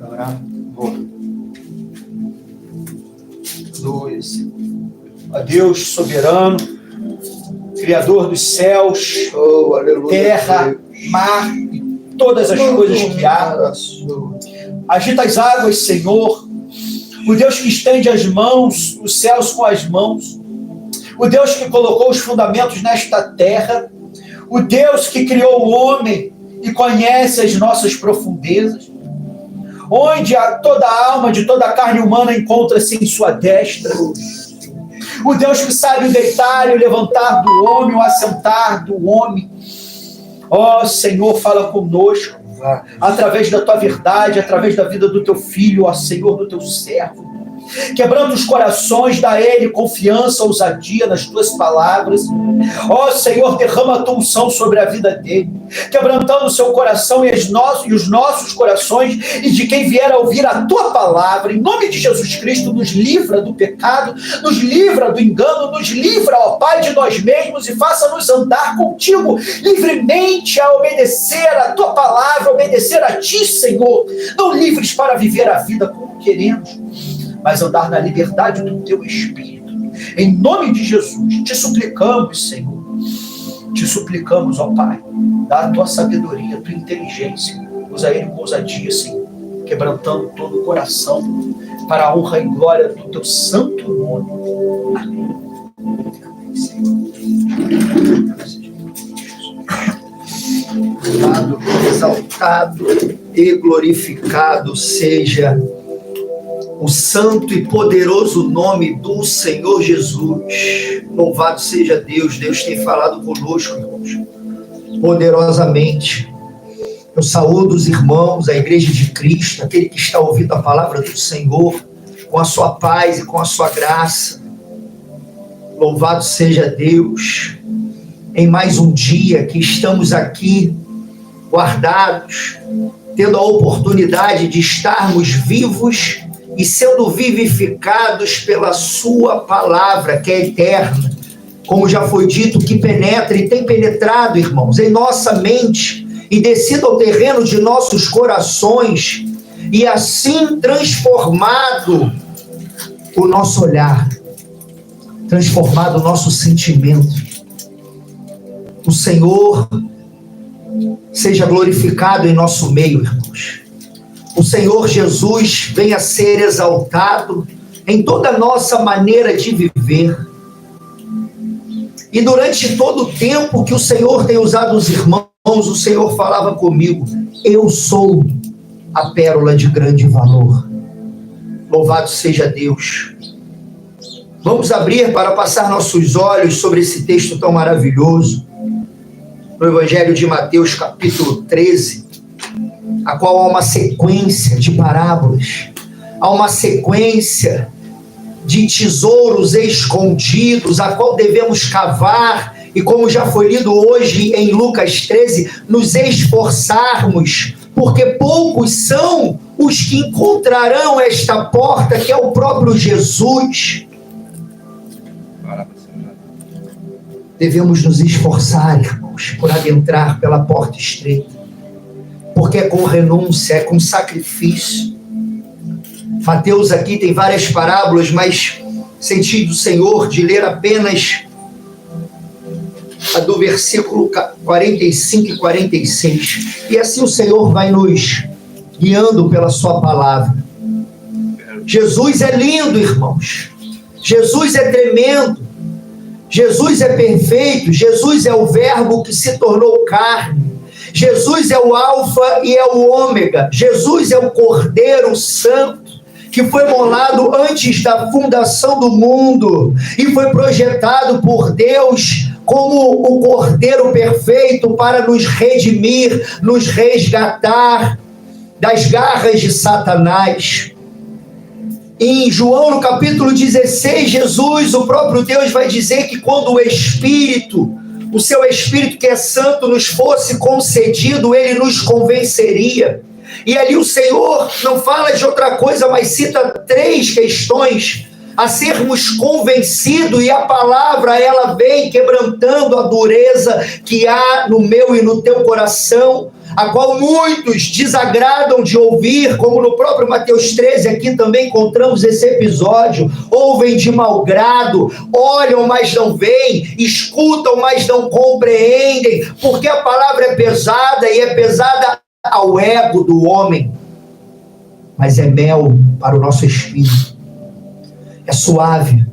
Orar. 2. A Deus soberano, Criador dos céus, terra, mar e todas as coisas que há. Agita as águas, Senhor. O Deus que estende as mãos, os céus com as mãos. O Deus que colocou os fundamentos nesta terra. O Deus que criou o homem e conhece as nossas profundezas. Onde toda a alma de toda a carne humana encontra-se em sua destra. O Deus que sabe o deitar e o levantar do homem, o assentar do homem. Ó Senhor, fala conosco, através da tua verdade, através da vida do teu filho, ó Senhor, do teu servo. Quebrando os corações, dá a ele confiança, ousadia nas tuas palavras. Ó Senhor, derrama a tua unção sobre a vida dele, quebrantando o seu coração e os nossos corações, e de quem vier a ouvir a tua palavra. Em nome de Jesus Cristo, nos livra do pecado, nos livra do engano, nos livra, ó Pai, de nós mesmos, e faça-nos andar contigo livremente a obedecer a tua palavra, obedecer a ti, Senhor. Não livres para viver a vida como queremos, mas andar na liberdade do teu Espírito. Em nome de Jesus, te suplicamos, Senhor. Te suplicamos, ó Pai, dá a tua sabedoria, a tua inteligência. Usa ele com ousadia, Senhor, quebrantando todo o coração para a honra e glória do teu santo nome. Amém. Louvado, exaltado e glorificado seja o santo e poderoso nome do Senhor Jesus. Louvado seja Deus. Deus tem falado conosco, irmãos, poderosamente. Eu saúdo os irmãos, a Igreja de Cristo, aquele que está ouvindo a palavra do Senhor, com a sua paz e com a sua graça. Louvado seja Deus. Em mais um dia que estamos aqui, guardados, tendo a oportunidade de estarmos vivos e sendo vivificados pela sua palavra, que é eterna, como já foi dito, que penetra e tem penetrado, irmãos, em nossa mente e descido ao terreno de nossos corações, e assim transformado o nosso olhar, transformado o nosso sentimento. O Senhor seja glorificado em nosso meio, irmãos. O Senhor Jesus venha ser exaltado em toda a nossa maneira de viver. E durante todo o tempo que o Senhor tem usado os irmãos, o Senhor falava comigo: eu sou a pérola de grande valor. Louvado seja Deus. Vamos abrir para passar nossos olhos sobre esse texto tão maravilhoso, no Evangelho de Mateus, capítulo 13, a qual há uma sequência de parábolas, há uma sequência de tesouros escondidos, a qual devemos cavar, e como já foi lido hoje em Lucas 13, nos esforçarmos, porque poucos são os que encontrarão esta porta, que é o próprio Jesus. Devemos nos esforçar, irmãos, por adentrar pela porta estreita, porque é com renúncia, é com sacrifício. Mateus aqui tem várias parábolas, mas senti do Senhor de ler apenas a do versículo 45 e 46. E assim o Senhor vai nos guiando pela sua palavra. Jesus é lindo, irmãos. Jesus é tremendo. Jesus é perfeito. Jesus é o verbo que se tornou carne. Jesus é o alfa e é o ômega. Jesus é o Cordeiro Santo, que foi molado antes da fundação do mundo e foi projetado por Deus como o Cordeiro perfeito para nos redimir, nos resgatar das garras de Satanás. Em João, no capítulo 16, Jesus, o próprio Deus, vai dizer que quando o Espírito, o seu Espírito que é santo, nos fosse concedido, ele nos convenceria. E ali o Senhor não fala de outra coisa, mas cita 3 questões a sermos convencidos, e a palavra, ela vem quebrantando a dureza que há no meu e no teu coração, a qual muitos desagradam de ouvir, como no próprio Mateus 13, aqui também encontramos esse episódio, ouvem de mau grado, olham, mas não veem, escutam, mas não compreendem, porque a palavra é pesada e é pesada ao ego do homem, mas é mel para o nosso espírito, é suave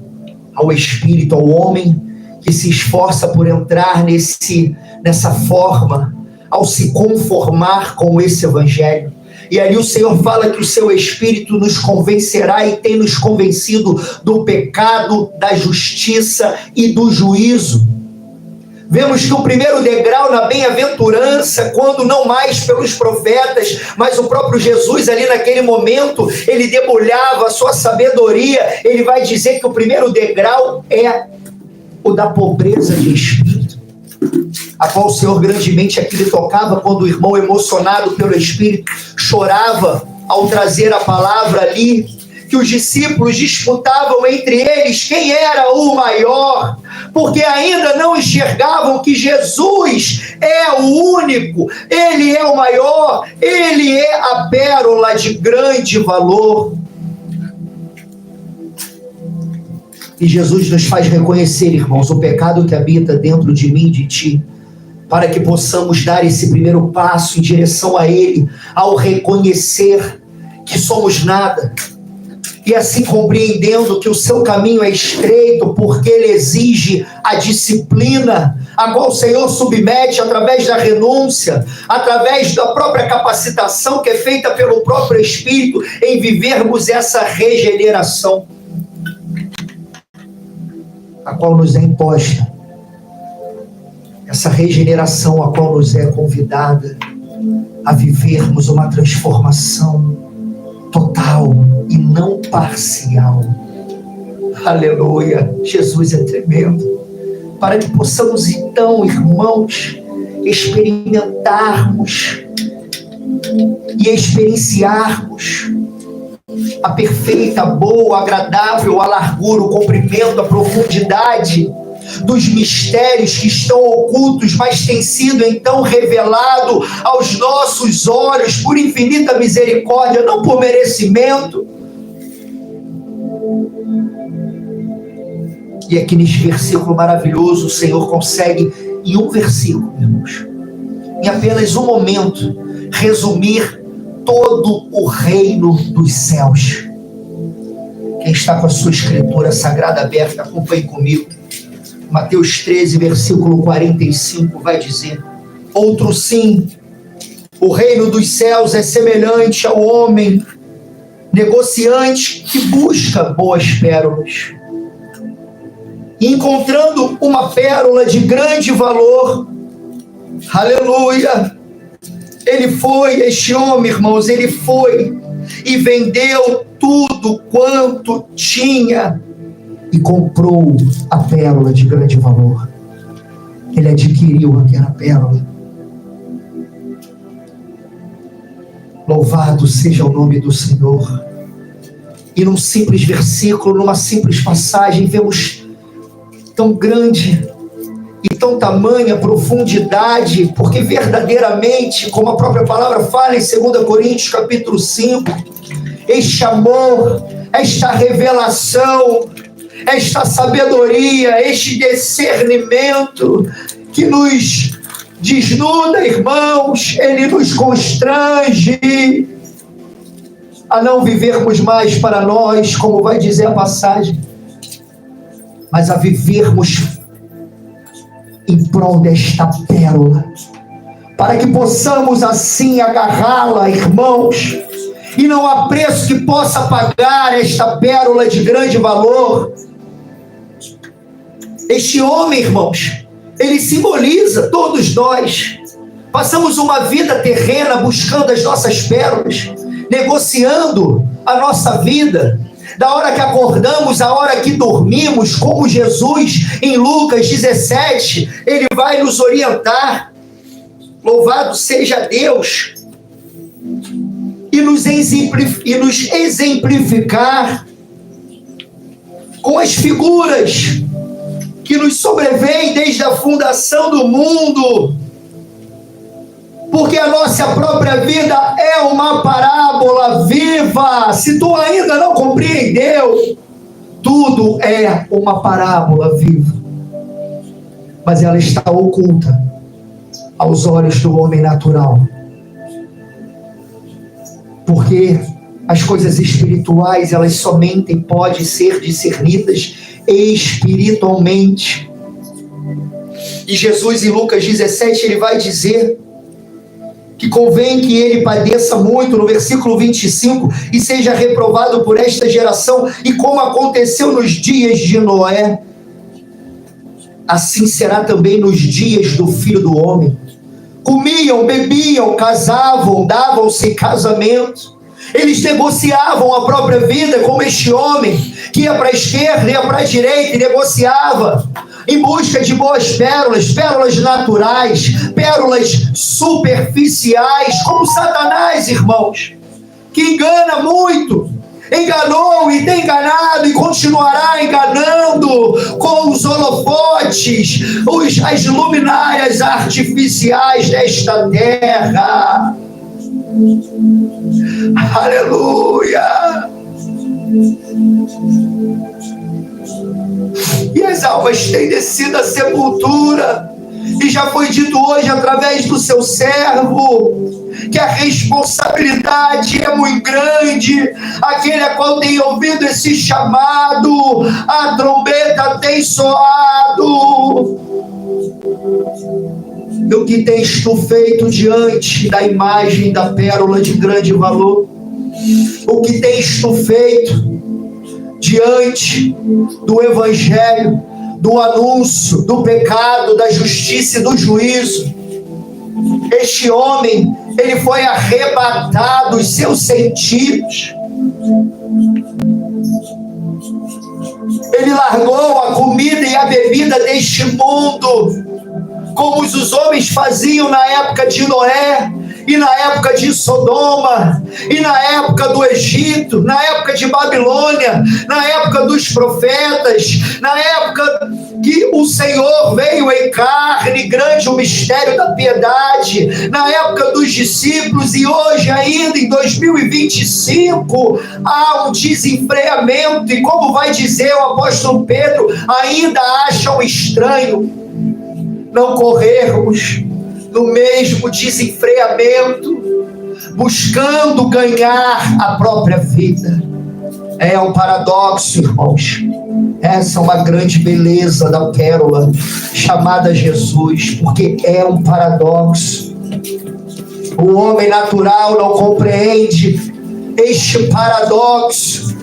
ao espírito, ao homem que se esforça por entrar nessa forma, ao se conformar com esse evangelho. E ali o Senhor fala que o seu Espírito nos convencerá e tem nos convencido do pecado, da justiça e do juízo. Vemos que o primeiro degrau na bem-aventurança, quando não mais pelos profetas, mas o próprio Jesus ali naquele momento, ele debulhava a sua sabedoria, ele vai dizer que o primeiro degrau é o da pobreza de espírito, a qual o Senhor grandemente aqui lhe tocava quando o irmão emocionado pelo Espírito chorava ao trazer a palavra ali, que os discípulos disputavam entre eles quem era o maior, porque ainda não enxergavam que Jesus é o único, ele é o maior, ele é a pérola de grande valor. E Jesus nos faz reconhecer, irmãos, o pecado que habita dentro de mim e de ti, para que possamos dar esse primeiro passo em direção a Ele, ao reconhecer que somos nada, e assim compreendendo que o seu caminho é estreito, porque ele exige a disciplina, a qual o Senhor submete através da renúncia, através da própria capacitação que é feita pelo próprio Espírito, em vivermos essa regeneração, a qual nos é imposta, essa regeneração a qual nos é convidada a vivermos uma transformação total e não parcial. Aleluia, Jesus é tremendo, para que possamos então, irmãos, experimentarmos e experienciarmos a perfeita, a boa, a agradável, a largura, o comprimento, a profundidade dos mistérios que estão ocultos, mas tem sido então revelado aos nossos olhos por infinita misericórdia, não por merecimento. E aqui neste versículo maravilhoso, o Senhor consegue, em um versículo, irmãos, em apenas um momento, resumir todo o reino dos céus. Quem está com a sua escritura sagrada aberta, acompanhe comigo. Mateus 13, versículo 45, vai dizer: outro sim, o reino dos céus é semelhante ao homem negociante que busca boas pérolas. E encontrando uma pérola de grande valor, aleluia, este homem, irmãos, ele foi e vendeu tudo quanto tinha e comprou a pérola de grande valor. Ele adquiriu aquela pérola. Louvado seja o nome do Senhor. E num simples versículo, numa simples passagem, vemos tão grande e tão tamanha profundidade, porque verdadeiramente, como a própria palavra fala em 2 Coríntios capítulo 5, este amor, esta revelação, esta sabedoria, este discernimento que nos desnuda, irmãos, ele nos constrange a não vivermos mais para nós, como vai dizer a passagem, mas a vivermos em prol desta pérola, para que possamos assim agarrá-la, irmãos, e não há preço que possa pagar esta pérola de grande valor. Este homem, irmãos, ele simboliza todos nós. Passamos uma vida terrena buscando as nossas pérolas, negociando a nossa vida, da hora que acordamos à hora que dormimos, como Jesus em Lucas 17, ele vai nos orientar. Louvado seja Deus, e nos exemplificar com as figuras que nos sobrevêm desde a fundação do mundo, porque a nossa própria vida é uma parábola viva. Se tu ainda não compreendeu, tudo é uma parábola viva, mas ela está oculta aos olhos do homem natural, porque as coisas espirituais, elas somente podem ser discernidas espiritualmente. E Jesus, em Lucas 17, ele vai dizer que convém que ele padeça muito, no versículo 25, e seja reprovado por esta geração, e como aconteceu nos dias de Noé, assim será também nos dias do Filho do Homem. Comiam, bebiam, casavam, davam-se em casamento. Eles negociavam a própria vida, como este homem, que ia para a esquerda, ia para a direita e negociava, em busca de boas pérolas, pérolas naturais, pérolas superficiais, como Satanás, irmãos, que engana muito, enganou e tem enganado e continuará enganando com os holofotes, as luminárias artificiais desta terra. Aleluia! E as almas têm descido à sepultura, e já foi dito hoje através do seu servo que a responsabilidade é muito grande. Aquele a qual tem ouvido esse chamado, a trombeta tem soado. E o que tens tu feito diante da imagem da pérola de grande valor? O que tens tu feito diante do evangelho, do anúncio, do pecado, da justiça e do juízo? Este homem, ele foi arrebatado os seus sentidos. Ele largou a comida e a bebida deste mundo, como os homens faziam na época de Noé, e na época de Sodoma, e na época do Egito, na época de Babilônia, na época dos profetas, na época que o Senhor veio em carne, grande o mistério da piedade, na época dos discípulos, e hoje ainda em 2025 há um desenfreamento, e como vai dizer o apóstolo Pedro, ainda acham estranho não corrermos no mesmo desenfreamento, buscando ganhar a própria vida. É um paradoxo, irmãos. Essa é uma grande beleza da pérola chamada Jesus, porque é um paradoxo. O homem natural não compreende este paradoxo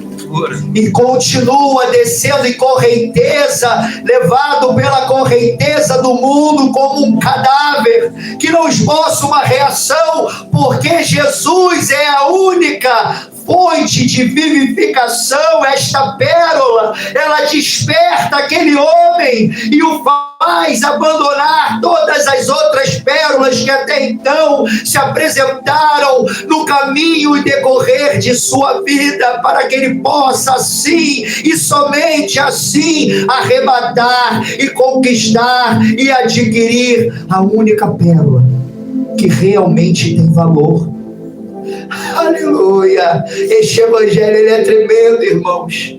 e continua descendo em correnteza, levado pela correnteza do mundo como um cadáver que não esboça uma reação, porque Jesus é a única fonte de vivificação. Esta pérola, ela desperta aquele homem e o faz abandonar todas as outras pérolas que até então se apresentaram no caminho e decorrer de sua vida, para que ele possa assim e somente assim arrebatar e conquistar e adquirir a única pérola que realmente tem valor. Aleluia! Este evangelho, ele é tremendo, irmãos.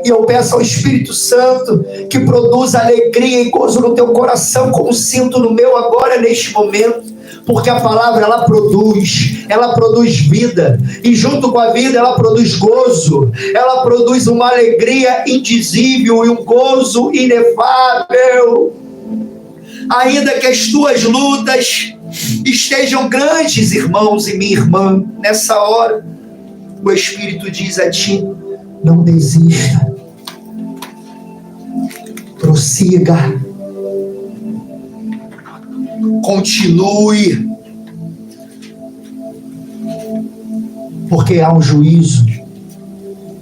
E eu peço ao Espírito Santo que produza alegria e gozo no teu coração, como sinto no meu agora, neste momento. Porque a palavra, ela produz vida. E junto com a vida, ela produz gozo. Ela produz uma alegria indizível e um gozo inefável. Ainda que as tuas lutas estejam grandes, irmãos e minha irmã, nessa hora, o Espírito diz a ti: não desista, prossiga, continue, porque há um juízo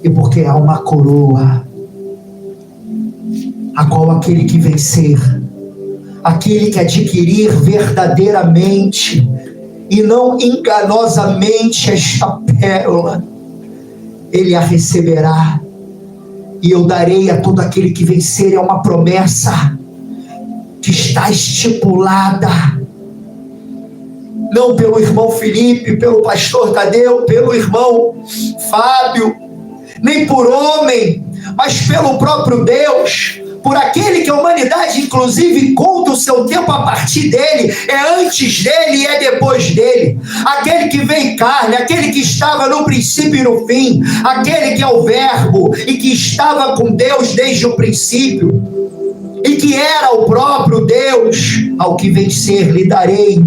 e porque há uma coroa, a qual aquele que vencer, aquele que adquirir verdadeiramente e não enganosamente esta pérola, ele a receberá. E eu darei a todo aquele que vencer. É uma promessa que está estipulada não pelo irmão Felipe, pelo pastor Tadeu, pelo irmão Fábio, nem por homem, mas pelo próprio Deus, por aquele que a humanidade inclusive conta o seu tempo a partir dele, é antes dele e é depois dele, aquele que veio em carne, aquele que estava no princípio e no fim, aquele que é o verbo e que estava com Deus desde o princípio e que era o próprio Deus. Ao que vencer lhe darei,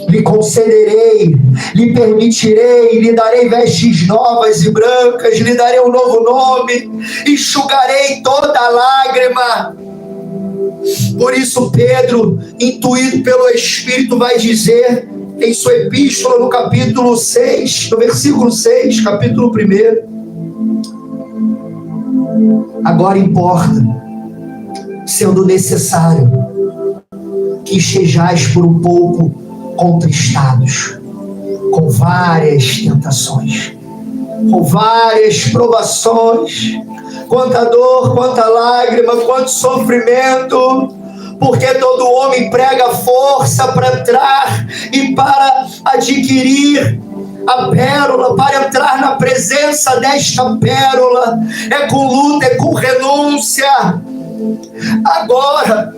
lhe concederei, lhe permitirei, lhe darei vestes novas e brancas, lhe darei um novo nome, enxugarei toda lágrima. Por isso Pedro, intuído pelo Espírito, vai dizer em sua epístola, no capítulo 6, no versículo 6, capítulo 1, agora importa, sendo necessário, que estejais por um pouco contristados, com várias tentações, com várias provações, quanta dor, quanta lágrima, quanto sofrimento, porque todo homem prega força para entrar e para adquirir a pérola, para entrar na presença desta pérola, é com luta, é com renúncia. Agora,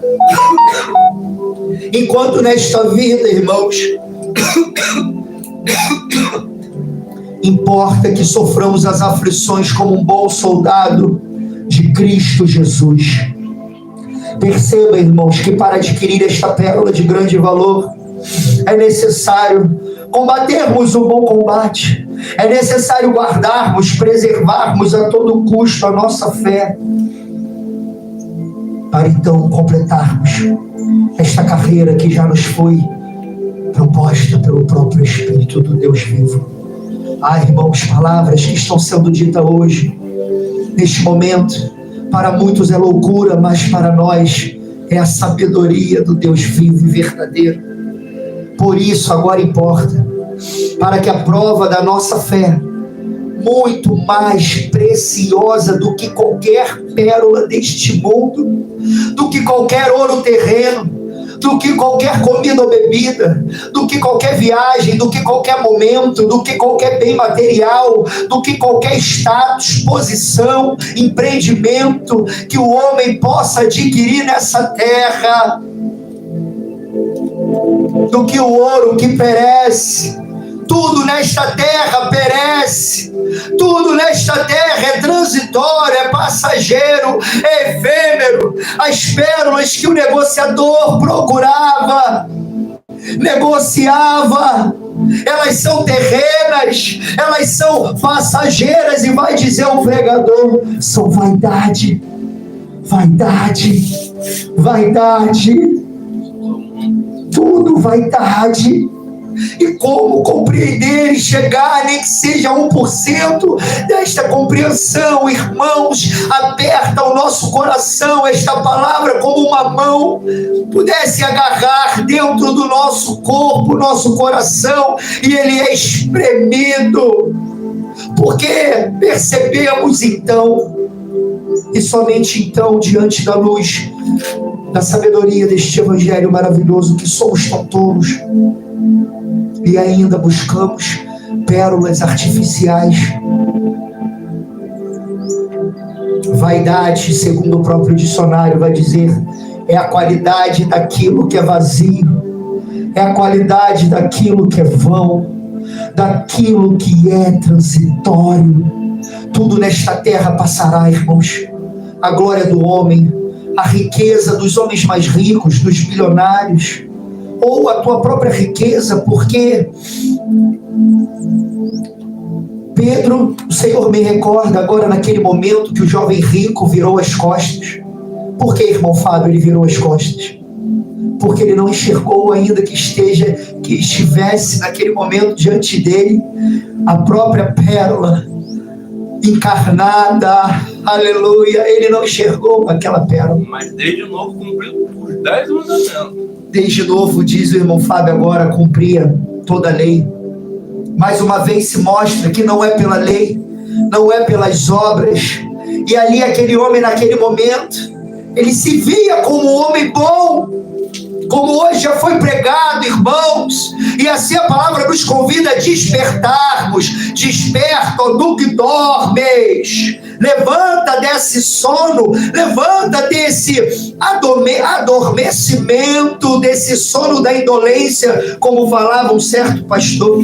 enquanto nesta vida, irmãos, importa que soframos as aflições como um bom soldado de Cristo Jesus. Perceba, irmãos, que para adquirir esta pérola de grande valor, é necessário combatermos o bom combate, é necessário guardarmos, preservarmos a todo custo a nossa fé, para então completarmos esta carreira que já nos foi proposta pelo próprio Espírito do Deus vivo. Irmãos, palavras que estão sendo ditas hoje, neste momento, para muitos é loucura, mas para nós é a sabedoria do Deus vivo e verdadeiro. Por isso agora importa, para que a prova da nossa fé, muito mais preciosa do que qualquer pérola deste mundo, do que qualquer ouro terreno, do que qualquer comida ou bebida, do que qualquer viagem, do que qualquer momento, do que qualquer bem material, do que qualquer status, posição, empreendimento que o homem possa adquirir nessa terra, do que o ouro que perece. Tudo nesta terra perece, tudo nesta terra é transitório, é passageiro, é efêmero. As pérolas que o negociador procurava, negociava, elas são terrenas, elas são passageiras, e vai dizer o pregador, são vaidade, vaidade, vaidade, tudo vaidade. E como compreender e chegar, nem que seja 1% desta compreensão, irmãos, aberta ao nosso coração, esta palavra como uma mão pudesse agarrar dentro do nosso corpo, nosso coração, e ele é espremido, porque percebemos então, e somente então, diante da luz da sabedoria deste evangelho maravilhoso, que somos tão tolos e ainda buscamos pérolas artificiais. Vaidade, segundo o próprio dicionário, vai dizer, é a qualidade daquilo que é vazio, é a qualidade daquilo que é vão, daquilo que é transitório. Tudo nesta terra passará, irmãos. A glória do homem, a riqueza dos homens mais ricos, dos bilionários, ou a tua própria riqueza, porque Pedro, o Senhor me recorda agora naquele momento que o jovem rico virou as costas. Por que, irmão Fábio, ele virou as costas? Porque ele não enxergou ainda que estivesse naquele momento diante dele a própria pérola encarnada, aleluia. Ele não enxergou aquela pérola. Mas desde novo cumpriu os 10 mandamentos. Desde novo, diz o irmão Fábio agora, cumpria toda a lei. Mais uma vez se mostra que não é pela lei, não é pelas obras. E ali aquele homem naquele momento, ele se via como um homem bom, como hoje já foi pregado, irmãos, e assim a palavra nos convida a despertarmos. Desperta, ó tu que dormes, levanta desse sono, levanta desse adormecimento, desse sono da indolência, como falava um certo pastor.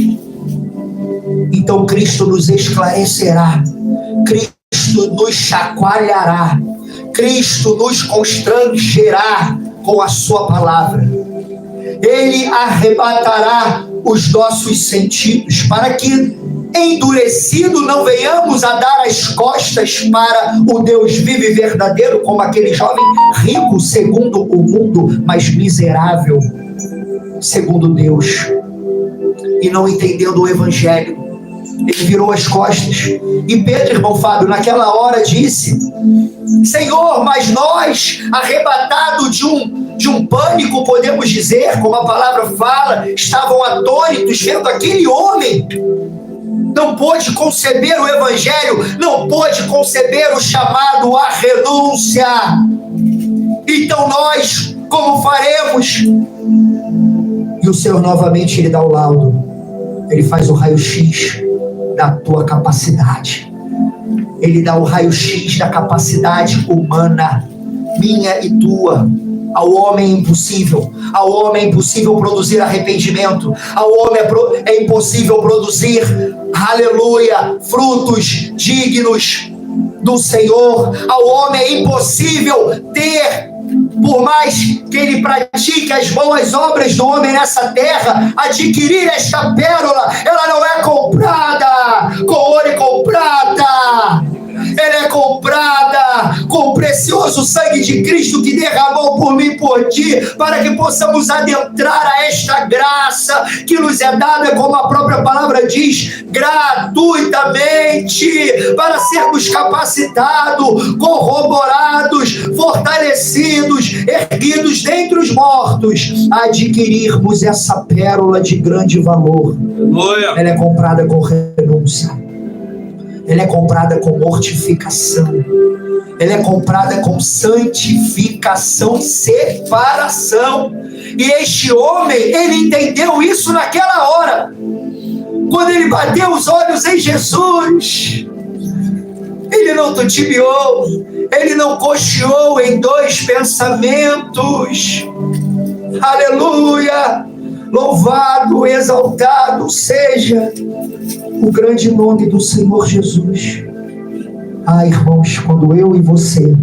Então Cristo nos esclarecerá, Cristo nos chacoalhará, Cristo nos constrangerá com a sua palavra. Ele arrebatará os nossos sentidos, para que, endurecido, não venhamos a dar as costas para o Deus vivo e verdadeiro, como aquele jovem rico segundo o mundo, mas miserável segundo Deus, e não entendendo o evangelho. Ele virou as costas. E Pedro, irmão Fábio, naquela hora disse: Senhor, mas nós, arrebatados de um pânico, podemos dizer, como a palavra fala, estavam atônitos vendo aquele homem. Não pôde conceber o evangelho, não pôde conceber o chamado à renúncia. Então nós, como faremos? E o Senhor novamente, ele dá o laudo, ele faz o raio-x da tua capacidade, ele dá o raio-x da capacidade humana, minha e tua. Ao homem é impossível, ao homem é impossível produzir arrependimento, ao homem é impossível produzir, aleluia, frutos dignos do Senhor. Ao homem é impossível ter, por mais que ele pratique as boas obras do homem nessa terra, adquirir esta pérola. Ela não é comprada com ouro e com prata, ela é comprada com o precioso sangue de Cristo, que derramou por mim e por ti, para que possamos adentrar a esta graça que nos é dada, como a própria palavra diz, gratuitamente, para sermos capacitados, corroborados, fortalecidos, erguidos dentre os mortos, a adquirirmos essa pérola de grande valor. Ela é comprada com renúncia, ela é comprada com mortificação, ela é comprada com santificação, separação. E este homem, ele entendeu isso naquela hora, quando ele bateu os olhos em Jesus. Ele não titubeou, ele não cocheou em dois pensamentos. Aleluia! Louvado, exaltado seja o grande nome do Senhor Jesus. Ah, irmãos, quando eu e você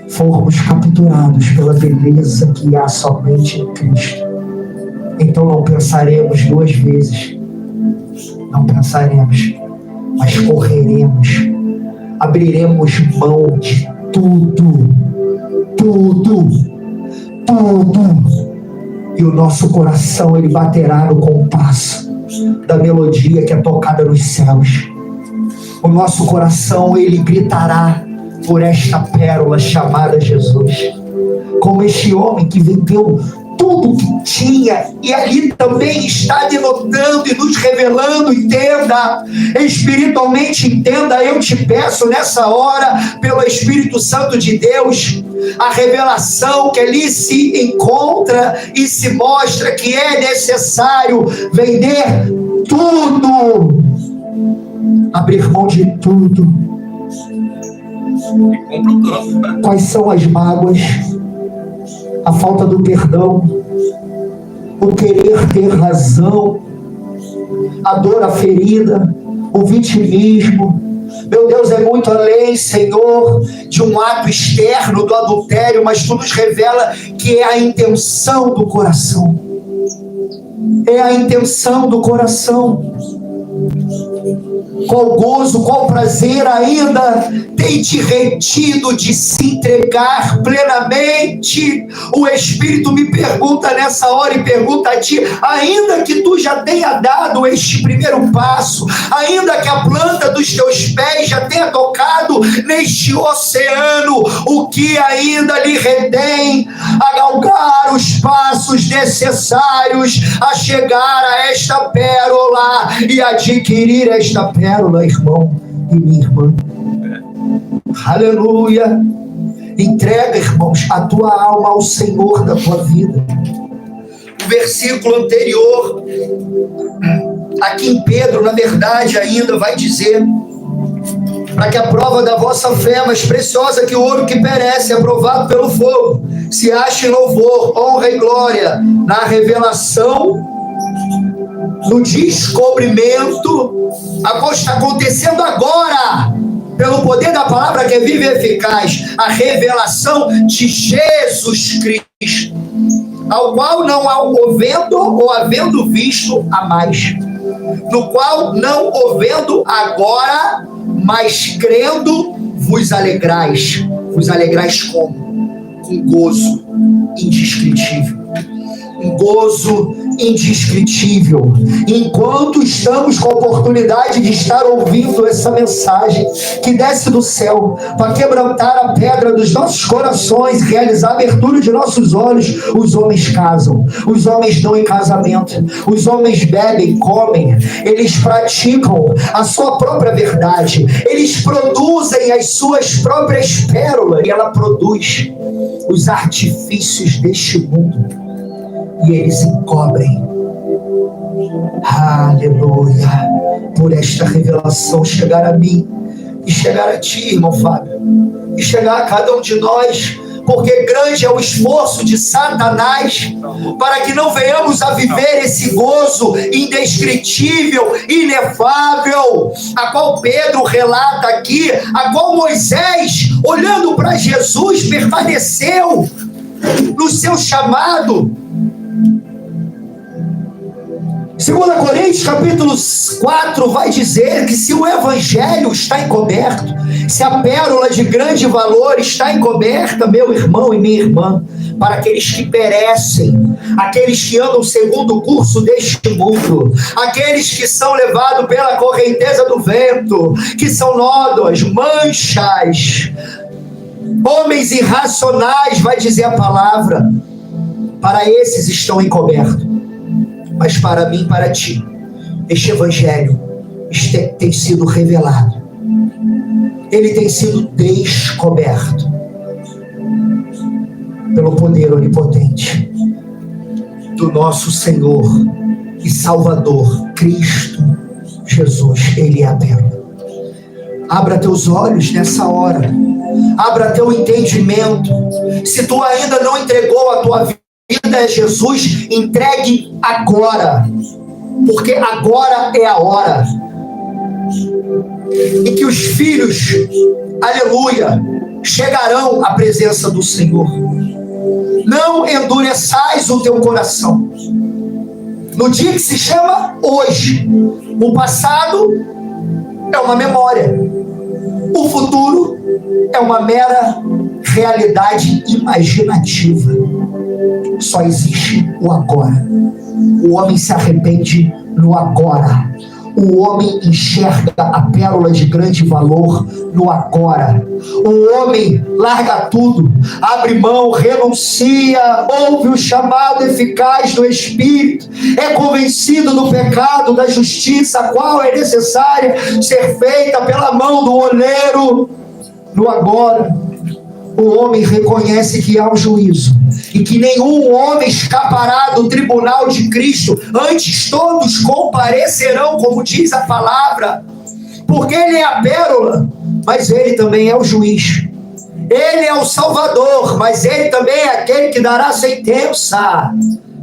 formos capturados pela beleza que há somente em Cristo, então não pensaremos duas vezes, não pensaremos, mas correremos, abriremos mão de tudo, e o nosso coração, ele baterá no compasso da melodia que é tocada nos céus. O nosso coração, ele gritará por esta pérola chamada Jesus, como este homem que vendeu tudo que tinha, e ali também está denotando e nos revelando. Entenda, espiritualmente entenda, eu te peço nessa hora, pelo Espírito Santo de Deus, a revelação que ali se encontra e se mostra que é necessário vender tudo, abrir mão de tudo. Quais são as mágoas? A falta do perdão, o querer ter razão, a dor, a ferida, o vitimismo. Meu Deus, é muito além, Senhor, de um ato externo do adultério, mas Tu nos revela que é a intenção do coração. É a intenção do coração. Qual gozo, qual prazer ainda tem te retido de se entregar plenamente? O Espírito me pergunta nessa hora e pergunta a ti, ainda que tu já tenha dado este primeiro passo, ainda que a planta dos teus pés já tenha tocado neste oceano, o que ainda lhe retém a galgar os passos necessários a chegar a esta pérola e adquirir esta pérola, irmão e minha irmã? Aleluia! Entrega, irmãos, a tua alma ao Senhor da tua vida. O versículo anterior, aqui em Pedro, na verdade, ainda vai dizer: para que a prova da vossa fé, mais preciosa que o ouro que perece, aprovado pelo fogo, se ache em louvor, honra e glória, na revelação, no descobrimento, está acontecendo agora, pelo poder da palavra que é viva e eficaz, a revelação de Jesus Cristo, ao qual não havendo ou havendo visto a mais, no qual não havendo agora, mas crendo, vos alegrais. Vos alegrais como? Com gozo indescritível. Um gozo indescritível. Enquanto estamos com a oportunidade de estar ouvindo essa mensagem que desce do céu para quebrantar a pedra dos nossos corações, realizar a abertura de nossos olhos, os homens casam, os homens dão em casamento, os homens bebem, comem, eles praticam a sua própria verdade, eles produzem as suas próprias pérolas, e ela produz os artifícios deste mundo. E eles encobrem. Aleluia. Por esta revelação chegar a mim e chegar a ti, irmão Fábio, e chegar a cada um de nós, porque grande é o esforço de Satanás para que não venhamos a viver esse gozo indescritível, inefável, a qual Pedro relata aqui, a qual Moisés, olhando para Jesus, permaneceu no seu chamado. 2 Coríntios capítulo 4 vai dizer que se o evangelho está encoberto, se a pérola de grande valor está encoberta, meu irmão e minha irmã, para aqueles que perecem, aqueles que andam segundo o curso deste mundo, aqueles que são levados pela correnteza do vento, que são nódoas, manchas, homens irracionais, vai dizer a palavra, para esses estão encobertos. Mas para mim, para ti, este evangelho tem sido revelado. Ele tem sido descoberto pelo poder onipotente do nosso Senhor e Salvador, Cristo Jesus. Ele é a pérola. Abra teus olhos nessa hora. Abra teu entendimento. Se tu ainda não entregou a tua vida a Jesus, entregue agora, porque agora é a hora. E que os filhos, aleluia, chegarão à presença do Senhor. Não endureçais o teu coração. No dia que se chama hoje, o passado é uma memória, o futuro é uma mera realidade imaginativa. Só existe o agora. O homem se arrepende no agora. O homem enxerga a pérola de grande valor no agora. O homem larga tudo, abre mão, renuncia, ouve o chamado eficaz do Espírito, é convencido do pecado, da justiça, a qual é necessária ser feita pela mão do oleiro. No agora, o homem reconhece que há um juízo e que nenhum homem escapará do tribunal de Cristo. Antes todos comparecerão, como diz a palavra, porque ele é a pérola, mas ele também é o juiz. Ele é o Salvador, mas ele também é aquele que dará sentença.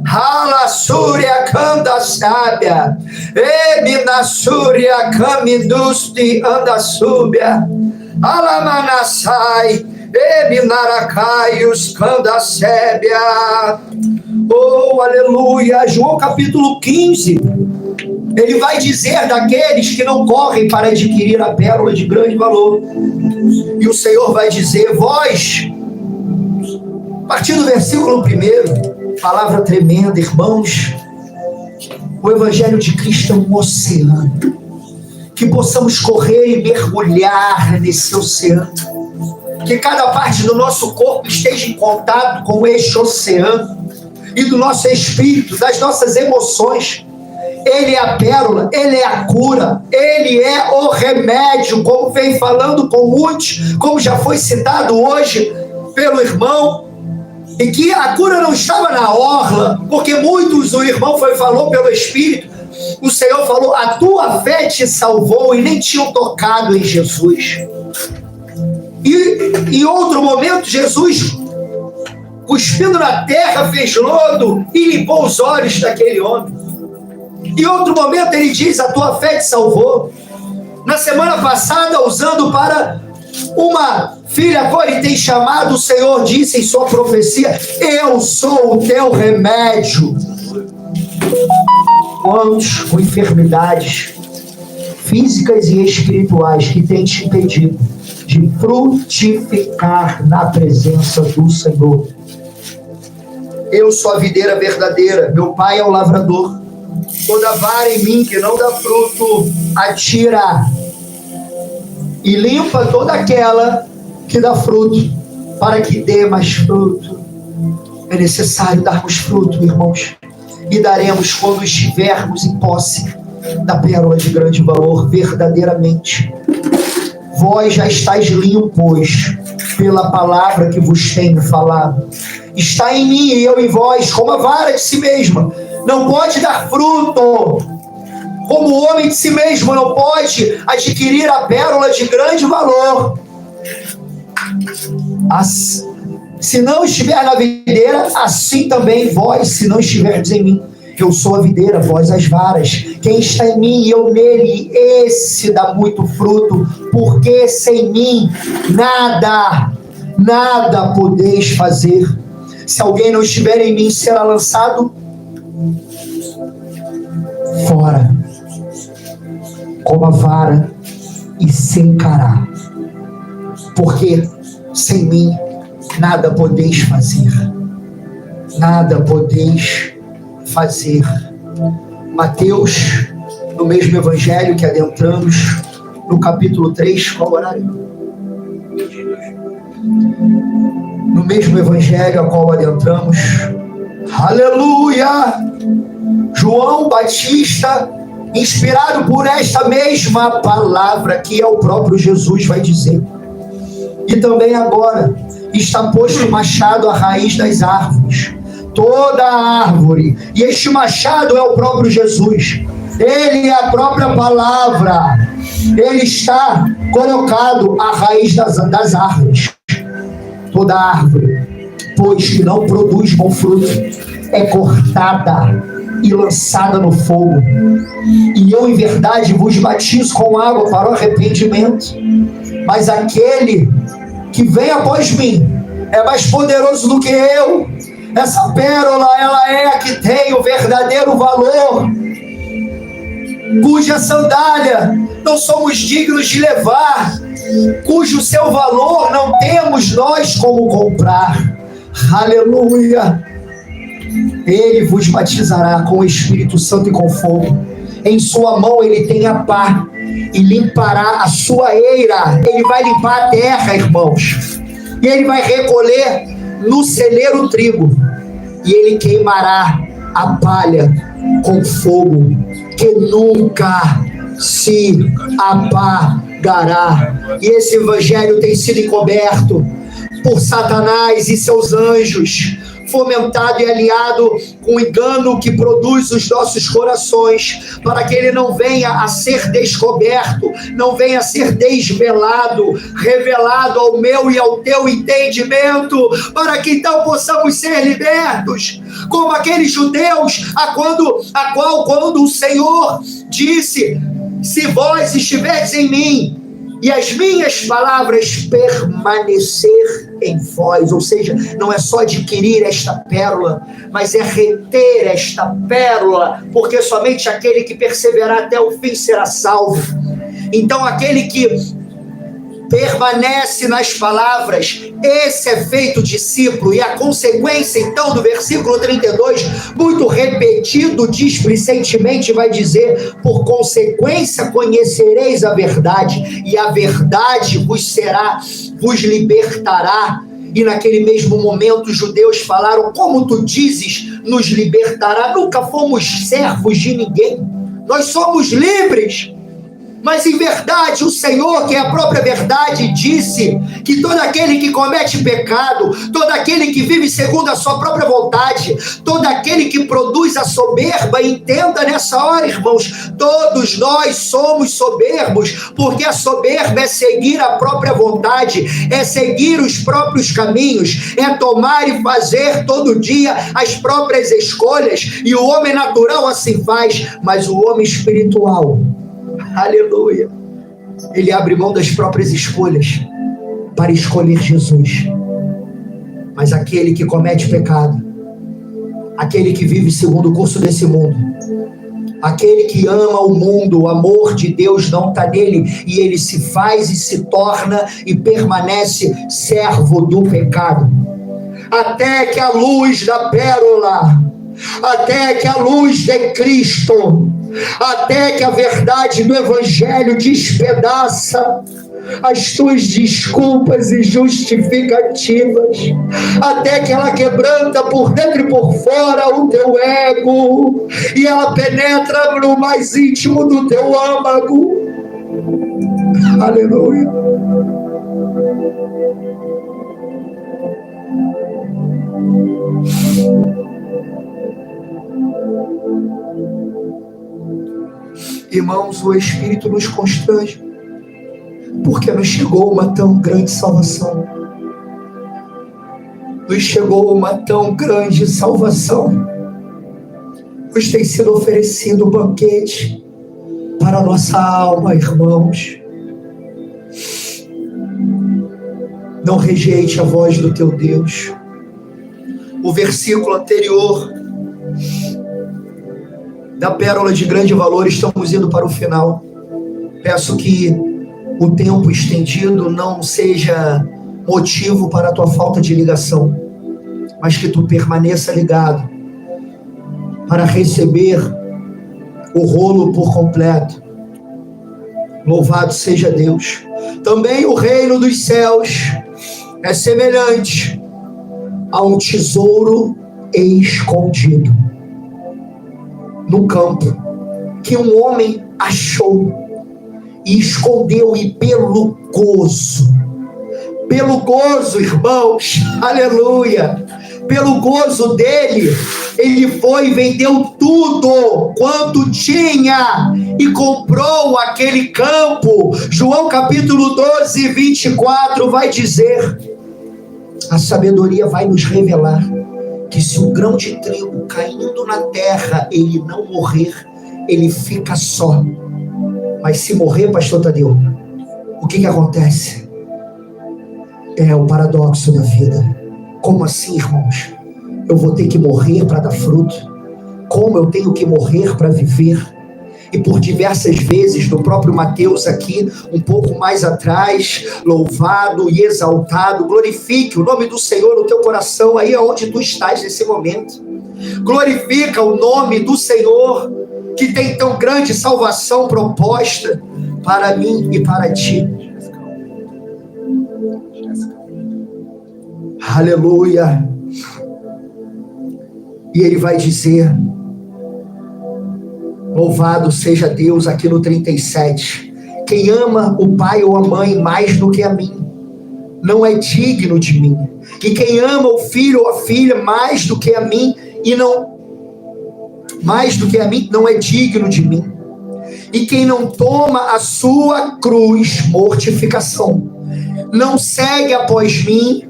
Halasúria canda sábia, eminasúria camidusti anda súbia, alamanassai, eminaracaios canda sébia. Oh, aleluia. João capítulo 15, ele vai dizer daqueles que não correm para adquirir a pérola de grande valor. E o Senhor vai dizer: vós, a partir do versículo 1, palavra tremenda, irmãos, o Evangelho de Cristo é um oceano, que possamos correr e mergulhar nesse oceano, que cada parte do nosso corpo esteja em contato com este oceano, e do nosso espírito, das nossas emoções. Ele é a pérola, ele é a cura, ele é o remédio, como vem falando com muitos, como já foi citado hoje, pelo irmão, e que a cura não estava na orla, porque o irmão falou pelo Espírito, o Senhor falou, a tua fé te salvou, e nem tinham tocado em Jesus. E em outro momento, Jesus, cuspindo na terra, fez lodo e limpou os olhos daquele homem. Em outro momento, ele diz, a tua fé te salvou. Na semana passada, usando para uma filha a qual ele tem chamado, o Senhor disse em sua profecia, eu sou o teu remédio. Quantos com enfermidades físicas e espirituais que têm te impedido de frutificar na presença do Senhor? Eu sou a videira verdadeira, meu pai é o lavrador. Toda vara em mim que não dá fruto, atira e limpa toda aquela que dá fruto, para que dê mais fruto. É necessário darmos fruto, irmãos, e daremos quando estivermos em posse da pérola de grande valor, verdadeiramente. Vós já estáis limpos pela palavra que vos tenho falado. Está em mim e eu em vós, como a vara de si mesma não pode dar fruto, como o homem de si mesmo não pode adquirir a pérola de grande valor. Se não estiver na videira, assim também vós, se não estiverdes em mim. Eu sou a videira, vós as varas. Quem está em mim e eu nele, esse dá muito fruto, porque sem mim nada podeis fazer. Se alguém não estiver em mim, será lançado fora, como a vara, e secará. Porque sem mim nada podeis fazer. Nada podeis fazer. Mateus, no mesmo evangelho que adentramos, no capítulo 3, qual horário? No mesmo evangelho a qual adentramos, aleluia! João Batista, inspirado por esta mesma palavra que é o próprio Jesus, vai dizer. E também agora está posto o machado à raiz das árvores. Toda árvore, e este machado é o próprio Jesus. Ele é a própria palavra. Ele está colocado à raiz das árvores. Toda árvore, pois que não produz bom fruto, é cortada e lançada no fogo. E eu, em verdade, vos batizo com água para o arrependimento. Mas aquele que vem após mim é mais poderoso do que eu. Essa pérola, ela é a que tem o verdadeiro valor, cuja sandália não somos dignos de levar, cujo seu valor não temos nós como comprar. Aleluia! Ele vos batizará com o Espírito Santo e com fogo. Em sua mão ele tem a pá e limpará a sua eira. Ele vai limpar a terra, irmãos, e ele vai recolher no celeiro o trigo, e ele queimará a palha com fogo que nunca se apagará. E esse evangelho tem sido encoberto por Satanás e seus anjos, fomentado e aliado com o engano que produz os nossos corações, para que ele não venha a ser descoberto, não venha a ser desvelado, revelado ao meu e ao teu entendimento, para que então possamos ser libertos, como aqueles judeus quando o Senhor disse, se vós estiverdes em mim, e as minhas palavras permanecer em vós, ou seja, não é só adquirir esta pérola, mas é reter esta pérola, porque somente aquele que perseverar até o fim será salvo. Então aquele que permanece nas palavras, esse é feito discípulo. E a consequência então do versículo 32, muito repetido displicentemente, vai dizer, por consequência conhecereis a verdade, e a verdade vos libertará. E naquele mesmo momento os judeus falaram, como tu dizes, nos libertará? Nunca fomos servos de ninguém, nós somos livres. Mas em verdade, o Senhor, que é a própria verdade, disse que todo aquele que comete pecado, todo aquele que vive segundo a sua própria vontade, todo aquele que produz a soberba, entenda nessa hora, irmãos, todos nós somos soberbos, porque a soberba é seguir a própria vontade, é seguir os próprios caminhos, é tomar e fazer todo dia as próprias escolhas, e o homem natural assim faz, mas o homem espiritual, aleluia, ele abre mão das próprias escolhas para escolher Jesus. Mas aquele que comete pecado, aquele que vive segundo o curso desse mundo, aquele que ama o mundo, o amor de Deus não está nele, e ele se faz e se torna e permanece servo do pecado, até que a luz da pérola, até que a luz de Cristo, até que a verdade do Evangelho despedaça as tuas desculpas e justificativas, até que ela quebranta por dentro e por fora o teu ego, e ela penetra no mais íntimo do teu âmago. Aleluia. Irmãos, o Espírito nos constrange, porque nos chegou uma tão grande salvação. Nos chegou uma tão grande salvação. Nos tem sido oferecido um banquete para a nossa alma, irmãos. Não rejeite a voz do teu Deus. O versículo anterior da pérola de grande valor, estamos indo para o final. Peço que o tempo estendido não seja motivo para a tua falta de ligação, mas que tu permaneça ligado para receber o rolo por completo. Louvado seja Deus. Também o reino dos céus é semelhante a um tesouro escondido no campo, que um homem achou e escondeu, e pelo gozo, irmãos, aleluia, pelo gozo dele, ele foi e vendeu tudo quanto tinha e comprou aquele campo. João capítulo 12, 24 vai dizer, a sabedoria vai nos revelar que se o grão de trigo caindo na terra, ele não morrer, ele fica só. Mas se morrer, pastor Tadeu, o que acontece? É o paradoxo da vida. Como assim, irmãos? Eu vou ter que morrer para dar fruto? Como eu tenho que morrer para viver? E por diversas vezes, no próprio Mateus aqui, um pouco mais atrás, louvado e exaltado, glorifique o nome do Senhor no teu coração, aí onde tu estás nesse momento. Glorifica o nome do Senhor, que tem tão grande salvação proposta para mim e para ti. Aleluia. E ele vai dizer, louvado seja Deus, aqui no 37, quem ama o pai ou a mãe mais do que a mim, não é digno de mim. E quem ama o filho ou a filha mais do que a mim, não é digno de mim. E quem não toma a sua cruz, mortificação, não segue após mim,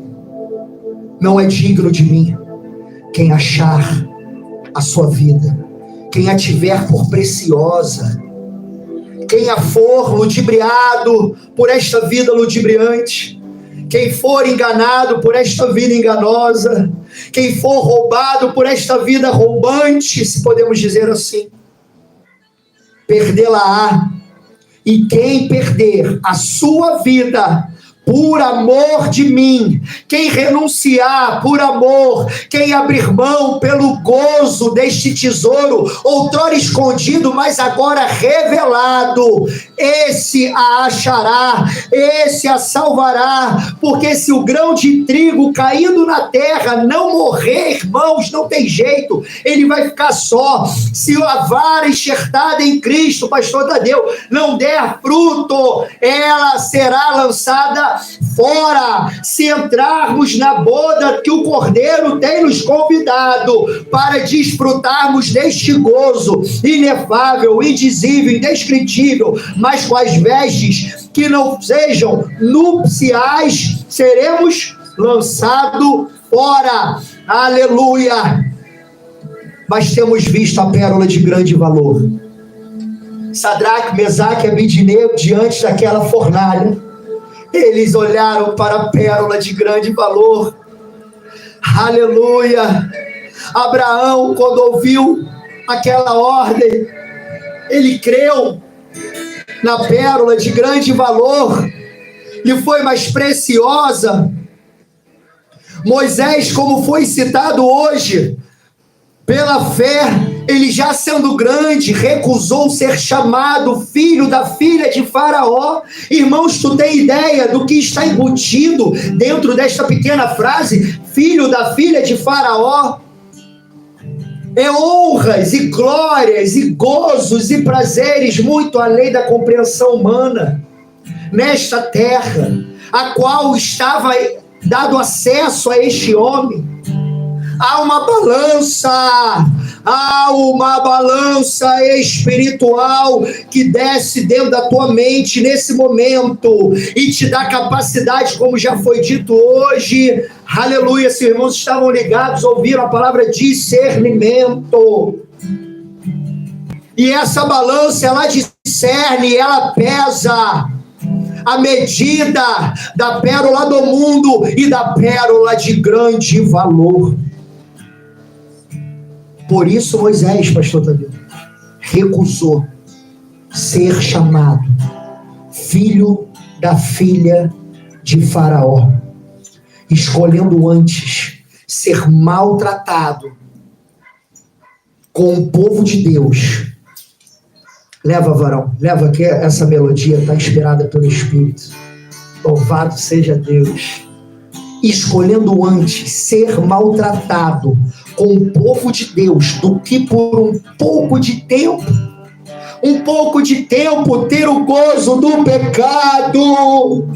não é digno de mim. Quem achar a sua vida, quem a tiver por preciosa, quem a for ludibriado por esta vida ludibriante, quem for enganado por esta vida enganosa, quem for roubado por esta vida roubante, se podemos dizer assim, perdê-la-á. E quem perder a sua vida por amor de mim, quem renunciar por amor, quem abrir mão pelo gozo deste tesouro, outrora escondido, mas agora revelado, esse a achará, esse a salvará, porque se o grão de trigo caindo na terra não morrer, irmãos, não tem jeito, ele vai ficar só. Se a vara enxertada em Cristo, pastor Tadeu, não der fruto, ela será lançada fora. Se entrarmos na boda que o Cordeiro tem nos convidado para desfrutarmos deste gozo inefável, indizível, indescritível, mas com as vestes que não sejam nupciais, seremos lançados fora. Aleluia! Mas temos visto a pérola de grande valor. Sadraque, Mesaque e Abednego, diante daquela fornalha, eles olharam para a pérola de grande valor. Aleluia! Abraão, quando ouviu aquela ordem, ele creu na pérola de grande valor, lhe foi mais preciosa. Moisés, como foi citado hoje, pela fé, ele já sendo grande, recusou ser chamado filho da filha de Faraó. Irmãos, tu tem ideia do que está embutido dentro desta pequena frase? Filho da filha de Faraó. É honras e glórias e gozos e prazeres muito além da compreensão humana nesta terra, a qual estava dado acesso a este homem. Há uma balança espiritual que desce dentro da tua mente nesse momento e te dá capacidade, como já foi dito hoje, aleluia, se os irmãos estavam ligados, ouviram a palavra discernimento. E essa balança, ela discerne, ela pesa a medida da pérola do mundo e da pérola de grande valor. Por isso Moisés, pastor Tadeu, recusou ser chamado filho da filha de Faraó, escolhendo antes ser maltratado com o povo de Deus. Leva, varão, leva que essa melodia está inspirada pelo Espírito. Louvado seja Deus. Escolhendo antes ser maltratado com o povo de Deus do que por um pouco de tempo ter o gozo do pecado.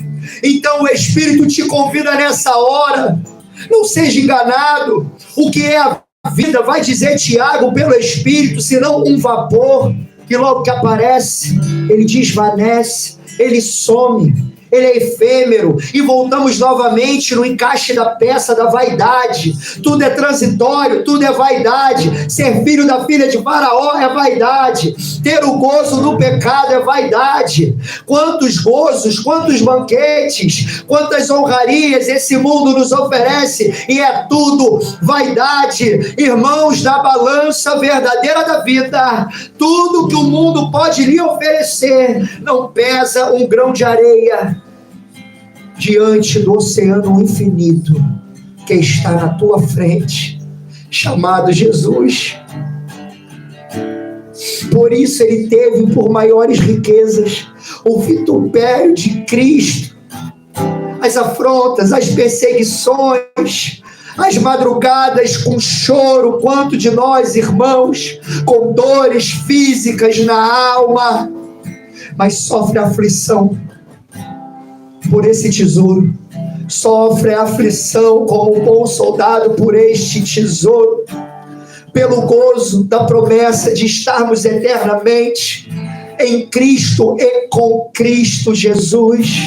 Então o Espírito te convida nessa hora, não seja enganado. O que é a vida, vai dizer Tiago, pelo Espírito, senão um vapor que logo que aparece, ele desvanece, ele some, ele é efêmero, e voltamos novamente no encaixe da peça da vaidade. Tudo é transitório, tudo é vaidade. Ser filho da filha de Faraó é vaidade. Ter o gozo do pecado é vaidade. Quantos gozos, quantos banquetes, quantas honrarias esse mundo nos oferece, e é tudo vaidade. Irmãos, na balança verdadeira da vida, tudo que o mundo pode lhe oferecer não pesa um grão de areia diante do oceano infinito que está na tua frente, chamado Jesus. Por isso ele teve por maiores riquezas o vitupério de Cristo, as afrontas, as perseguições, as madrugadas com choro. Quanto de nós, irmãos, com dores físicas na alma, mas sofre aflição por esse tesouro, sofre aflição como um bom soldado por este tesouro, pelo gozo da promessa de estarmos eternamente em Cristo e com Cristo Jesus,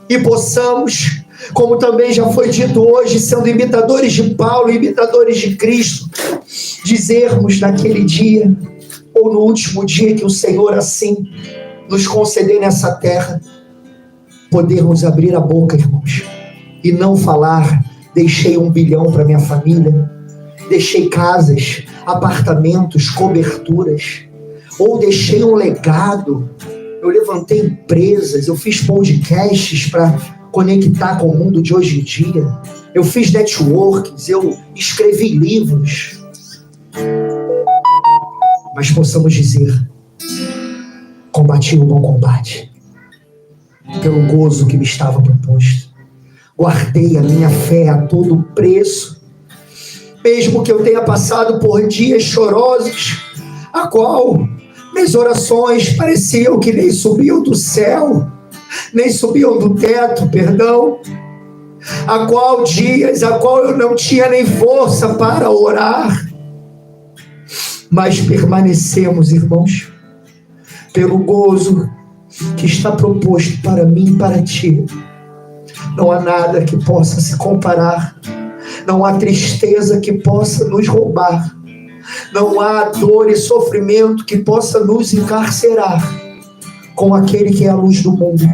e possamos, como também já foi dito hoje, sendo imitadores de Paulo, imitadores de Cristo, dizermos naquele dia, ou no último dia que o Senhor assim nos conceder nessa terra, podermos abrir a boca, irmãos, e não falar: deixei 1 bilhão para minha família, deixei casas, apartamentos, coberturas, ou deixei um legado. Eu levantei empresas, eu fiz podcasts para conectar com o mundo de hoje em dia. Eu fiz networks, eu escrevi livros. Mas possamos dizer: combati o bom combate, pelo gozo que me estava proposto. Guardei a minha fé a todo preço, mesmo que eu tenha passado por dias chorosos, a qual minhas orações pareciam que nem subiam do céu, nem subiam do teto, a qual eu não tinha nem força para orar. Mas permanecemos, irmãos, pelo gozo que está proposto para mim e para ti. Não há nada que possa se comparar, não há tristeza que possa nos roubar, não há dor e sofrimento que possa nos encarcerar com aquele que é a luz do mundo.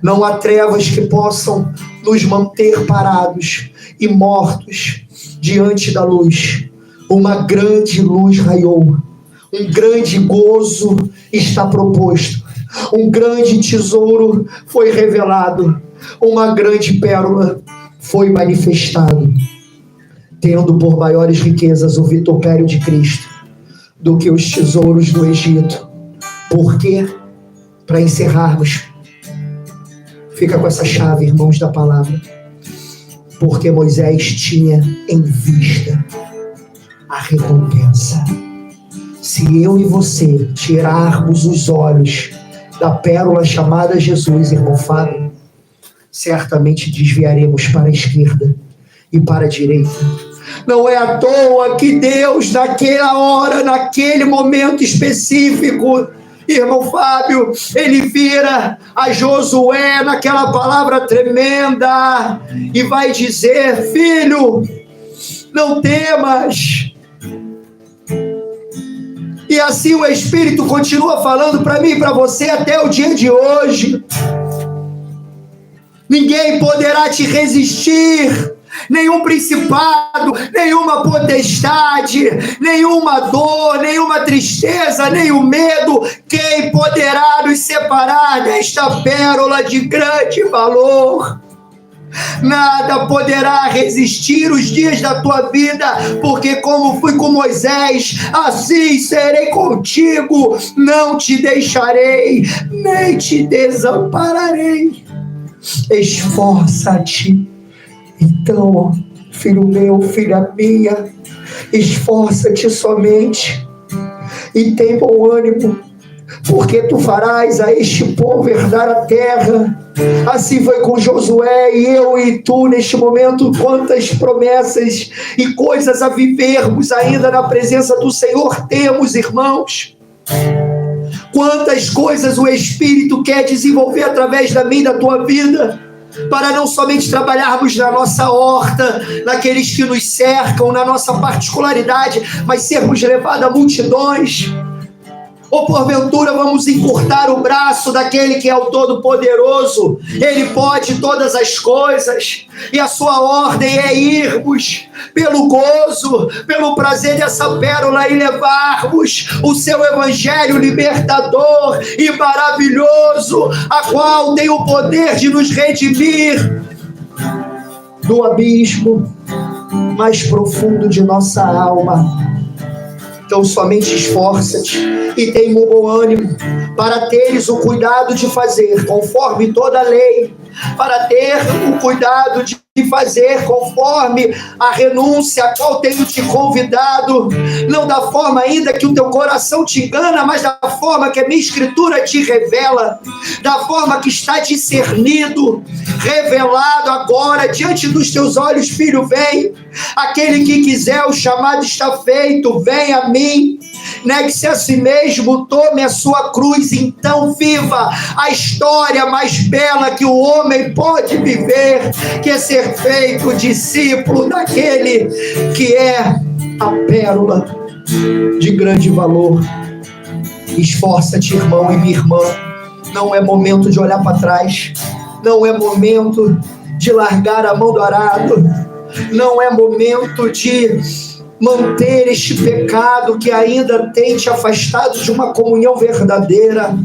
Não há trevas que possam nos manter parados e mortos diante da luz. Uma grande luz raiou, um grande gozo está proposto, um grande tesouro foi revelado, uma grande pérola foi manifestado, tendo por maiores riquezas o vitupério de Cristo do que os tesouros do Egito. Por quê? Para encerrarmos, fica com essa chave, irmãos, da palavra. Porque Moisés tinha em vista a recompensa. Se eu e você tirarmos os olhos da pérola chamada Jesus, irmão Fábio, certamente desviaremos para a esquerda e para a direita. Não é à toa que Deus, naquela hora, naquele momento específico, irmão Fábio, ele vira a Josué naquela palavra tremenda e vai dizer: filho, não temas. E assim o Espírito continua falando para mim e para você até o dia de hoje. Ninguém poderá te resistir, nenhum principado, nenhuma potestade, nenhuma dor, nenhuma tristeza, nenhum medo. Quem poderá nos separar desta pérola de grande valor? Nada poderá resistir os dias da tua vida, porque como fui com Moisés, assim serei contigo. Não te deixarei, nem te desampararei. Esforça-te. Então, filho meu, filha minha, esforça-te somente e tem bom ânimo, porque tu farás a este povo herdar a terra. Assim foi com Josué, e eu e tu neste momento. Quantas promessas e coisas a vivermos ainda na presença do Senhor temos, irmãos. Quantas coisas o Espírito quer desenvolver através da minha e da tua vida, para não somente trabalharmos na nossa horta, naqueles que nos cercam, na nossa particularidade, mas sermos levados a multidões. Ou porventura vamos encurtar o braço daquele que é o Todo-Poderoso. Ele pode todas as coisas, e a sua ordem é irmos pelo gozo, pelo prazer dessa pérola e levarmos o seu evangelho libertador e maravilhoso, a qual tem o poder de nos redimir do abismo mais profundo de nossa alma. Então somente esforça-te e tem bom ânimo, para teres o cuidado de fazer conforme toda a lei, para ter o cuidado de fazer conforme a renúncia a qual tenho te convidado, não da forma ainda que o teu coração te engana, mas da forma que a minha escritura te revela, da forma que está discernido, revelado agora diante dos teus olhos. Filho, vem. Aquele que quiser, o chamado está feito. Vem a mim, negue-se a si mesmo, tome a sua cruz, então viva a história mais bela que o homem pode viver, que é ser feito discípulo daquele que é a pérola de grande valor. Esforça-te, irmão e minha irmã. Não é momento de olhar para trás, não é momento de largar a mão do arado, não é momento de manter este pecado que ainda tem te afastado de uma comunhão verdadeira.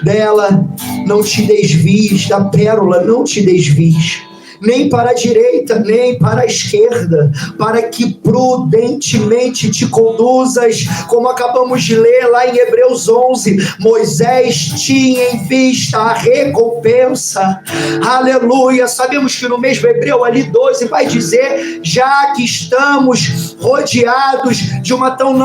dela, não te desvies, da pérola, não te desvies, nem para a direita, nem para a esquerda, para que prudentemente te conduzas, como acabamos de ler lá em Hebreus 11, Moisés tinha em vista a recompensa, aleluia. Sabemos que no mesmo Hebreu ali 12 vai dizer, já que estamos rodeados de uma tão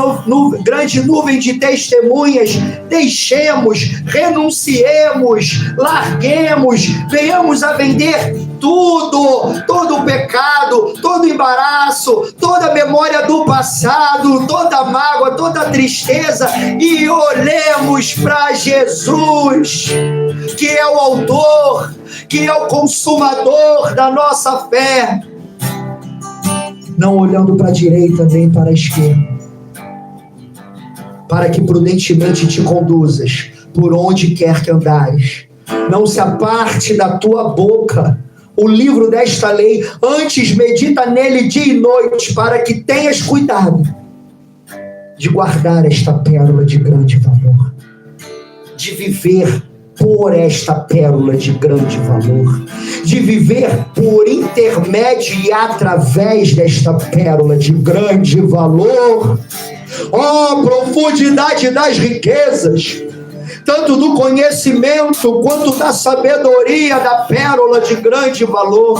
grande nuvem de testemunhas, deixemos, renunciemos, larguemos, venhamos a vender todo o pecado, todo o embaraço, toda a memória do passado, toda a mágoa, toda a tristeza, e olhemos para Jesus, que é o autor, que é o consumador da nossa fé, não olhando para a direita nem para a esquerda, para que prudentemente te conduzas por onde quer que andares. Não se aparte da tua boca o livro desta lei, antes medita nele dia e noite, para que tenhas cuidado de guardar esta pérola de grande valor, de viver por esta pérola de grande valor, de viver por intermédio e através desta pérola de grande valor. Oh, profundidade das riquezas, tanto do conhecimento quanto da sabedoria da pérola de grande valor.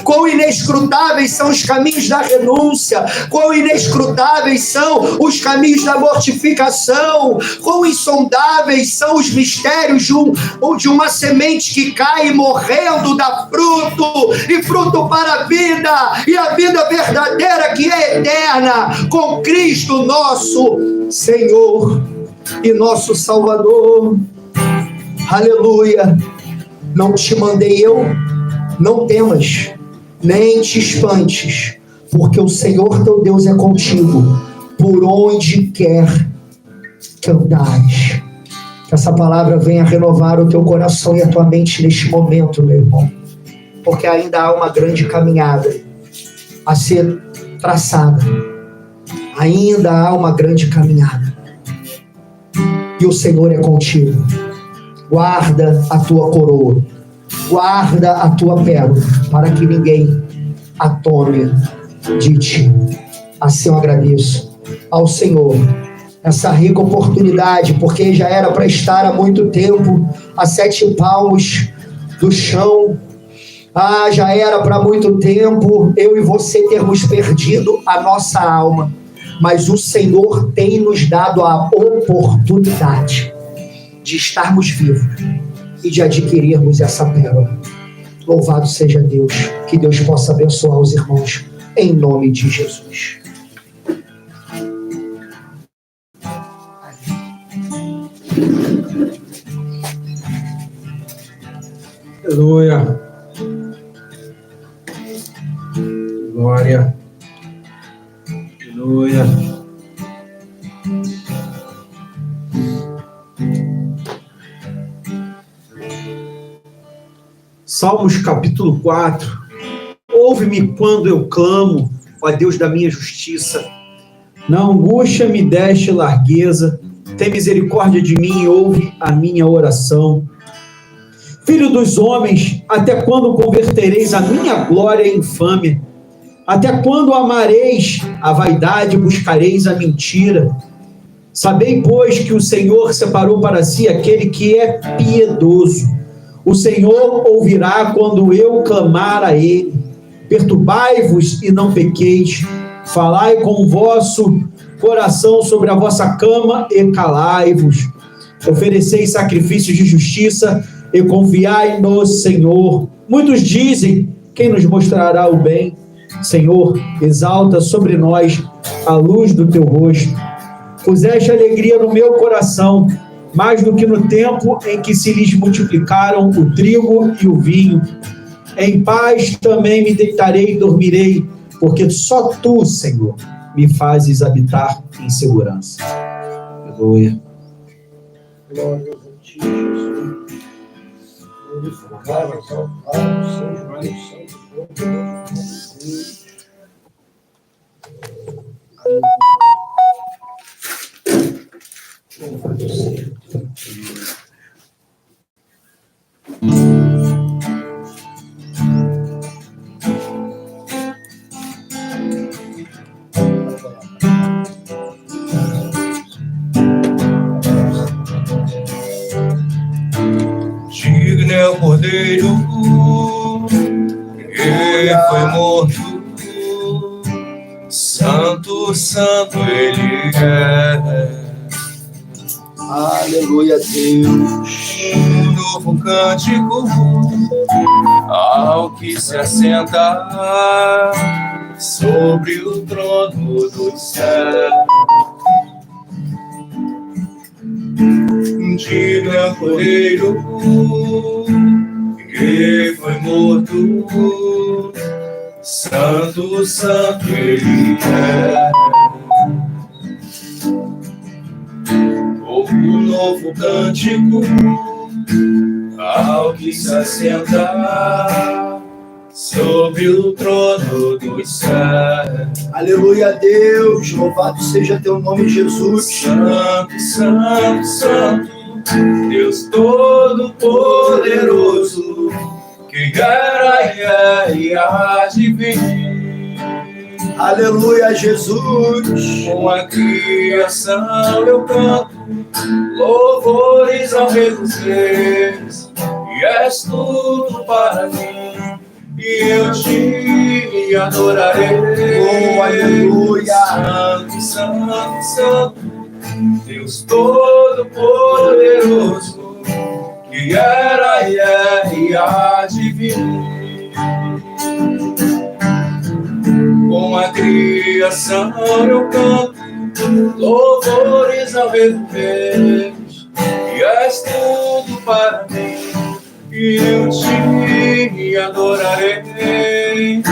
Quão inescrutáveis são os caminhos da renúncia, quão inescrutáveis são os caminhos da mortificação, quão insondáveis são os mistérios de uma semente que cai morrendo dá fruto, e fruto para a vida, e a vida verdadeira que é eterna, com Cristo nosso Senhor e nosso Salvador. Aleluia. Não te mandei eu, não temas, nem te espantes, porque o Senhor teu Deus é contigo, por onde quer que andares. Que essa palavra venha renovar o teu coração e a tua mente neste momento, meu irmão, porque ainda há uma grande caminhada a ser traçada, ainda há uma grande caminhada, e o Senhor é contigo. Guarda a tua coroa, guarda a tua pérola, para que ninguém a tome de ti. Assim eu agradeço ao Senhor essa rica oportunidade, porque já era para estar há muito tempo a 7 palmos do chão. Já era para muito tempo eu e você termos perdido a nossa alma, mas o Senhor tem nos dado a oportunidade de estarmos vivos e de adquirirmos essa pérola. Louvado seja Deus, que Deus possa abençoar os irmãos, em nome de Jesus. Aleluia. Glória. Aleluia. Salmos capítulo 4. Ouve-me quando eu clamo, ó Deus da minha justiça. Na angústia me deste largueza, tem misericórdia de mim e ouve a minha oração. Filho dos homens, até quando convertereis a minha glória em infâmia? Até quando amareis a vaidade e buscareis a mentira? Sabei, pois, que o Senhor separou para si aquele que é piedoso. O Senhor ouvirá quando eu clamar a Ele. Perturbai-vos e não pequeis. Falai com o vosso coração sobre a vossa cama e calai-vos. Ofereceis sacrifícios de justiça e confiai no Senhor. Muitos dizem, quem nos mostrará o bem? Senhor, exalta sobre nós a luz do teu rosto. Puseste alegria no meu coração, mais do que no tempo em que se lhes multiplicaram o trigo e o vinho. Em paz também me deitarei e dormirei, porque só tu, Senhor, me fazes habitar em segurança. Aleluia. Glória a ti, Jesus. Glorificado, exaltado seja o teu santo nome. Louvado seja. o Cordeiro que foi morto. Santo, santo Ele é. Aleluia, Deus. Um novo cântico ao que se assenta sobre o trono do céu. Diga ao Cordeiro que foi morto. Santo, santo Ele é. Um novo cântico ao que se assenta sobre o trono dos céus. Aleluia, Deus. Louvado seja teu nome, Jesus. Santo, santo, santo, Deus Todo-Poderoso, que era e há de vir. Aleluia, Jesus. Com a criação eu canto louvores ao Rei dos Reis, e és tudo para mim, e eu te adorarei. Oh, aleluia. Santo, santo, santo, Deus Todo-Poderoso, que era e há de vir. Com a criação eu canto louvores ao Rei dos Reis, e és tudo para mim, e eu te adorarei.